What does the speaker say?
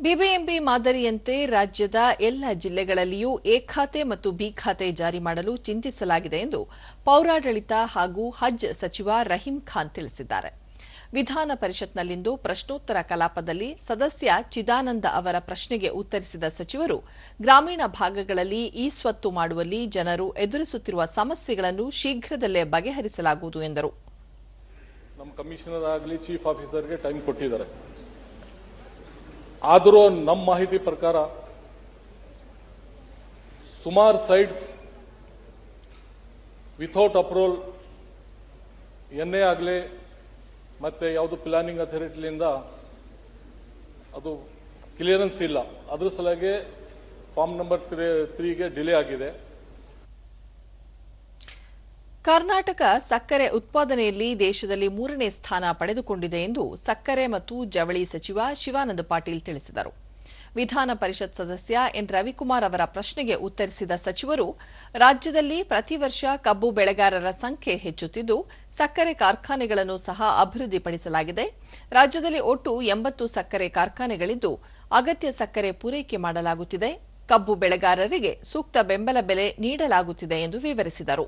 BBMP ಮಾದರಿಯಂತೆ ರಾಜ್ಯದ ಎಲ್ಲ ಜಿಲ್ಲೆಗಳಲ್ಲಿಯೂ A ಖಾತೆ ಮತ್ತು ಬಿ ಖಾತೆ ಜಾರಿ ಮಾಡಲು ಚಿಂತಿಸಲಾಗಿದೆ ಎಂದು ಪೌರಾಡಳಿತ ಹಾಗೂ ಹಜ್ ಸಚಿವ ರಹೀಂ ಖಾನ್ ತಿಳಿಸಿದ್ದಾರೆ. ವಿಧಾನ ಪರಿಷತ್ನಲ್ಲಿಂದು ಪ್ರಶ್ನೋತ್ತರ ಕಲಾಪದಲ್ಲಿ ಸದಸ್ಯ ಚಿದಾನಂದ ಅವರ ಪ್ರಶ್ನೆಗೆ ಉತ್ತರಿಸಿದ ಸಚಿವರು, ಗ್ರಾಮೀಣ ಭಾಗಗಳಲ್ಲಿ ಇ ಸ್ವತ್ತು ಮಾಡುವಲ್ಲಿ ಜನರು ಎದುರಿಸುತ್ತಿರುವ ಸಮಸ್ಯೆಗಳನ್ನು ಶೀಘ್ರದಲ್ಲೇ ಬಗೆಹರಿಸಲಾಗುವುದು ಎಂದರು. ನಮ್ಮ ಕಮಿಷನರ್ ಆಗಲಿ ಚೀಫ್ ಆಫೀಸರ್ಗೆ ಟೈಮ್ ಕೊಟ್ಟಿದ್ದಾರೆ. ಆದರೂ ನಮ್ಮ ಮಾಹಿತಿ ಪ್ರಕಾರ ಸುಮಾರು ಸೈಟ್ಸ್ ವಿಥೌಟ್ ಅಪ್ರೂವಲ್ ಎನ್ಎ ಆಗಲಿ ಮತ್ತೆ ಯಾವುದು ಪ್ಲಾನಿಂಗ್ ಅಥಾರಿಟಿಯಿಂದ ಅದು ಕ್ಲಿಯರೆನ್ಸ್ ಇಲ್ಲ. ಅದ್ರ ಸಲುವಾಗಿ ಫಾರ್ಮ್ ನಂಬರ್ 3ಗೆ ಡಿಲೇ ಆಗಿದೆ. ಕರ್ನಾಟಕ ಸಕ್ಕರೆ ಉತ್ಪಾದನೆಯಲ್ಲಿ ದೇಶದಲ್ಲಿ 3ನೇ ಸ್ಥಾನ ಪಡೆದುಕೊಂಡಿದೆ ಎಂದು ಸಕ್ಕರೆ ಮತ್ತು ಜವಳಿ ಸಚಿವ ಶಿವಾನಂದ ಪಾಟೀಲ್ ತಿಳಿಸಿದರು. ವಿಧಾನ ಪರಿಷತ್ ಸದಸ್ಯ ಎನ್ ರವಿಕುಮಾರ್ ಅವರ ಪ್ರಶ್ನೆಗೆ ಉತ್ತರಿಸಿದ ಸಚಿವರು, ರಾಜ್ಯದಲ್ಲಿ ಪ್ರತಿ ವರ್ಷ ಕಬ್ಬು ಬೆಳೆಗಾರರ ಸಂಖ್ಯೆ ಹೆಚ್ಚುತ್ತಿದ್ದು, ಸಕ್ಕರೆ ಕಾರ್ಖಾನೆಗಳನ್ನು ಸಹ ಅಭಿವೃದ್ಧಿಪಡಿಸಲಾಗಿದೆ. ರಾಜ್ಯದಲ್ಲಿ ಒಟ್ಟು 80 ಸಕ್ಕರೆ ಕಾರ್ಖಾನೆಗಳಿದ್ದು, ಅಗತ್ಯ ಸಕ್ಕರೆ ಪೂರೈಕೆ ಮಾಡಲಾಗುತ್ತಿದೆ. ಕಬ್ಬು ಬೆಳೆಗಾರರಿಗೆ ಸೂಕ್ತ ಬೆಂಬಲ ಬೆಲೆ ನೀಡಲಾಗುತ್ತಿದೆ ಎಂದು ವಿವರಿಸಿದರು.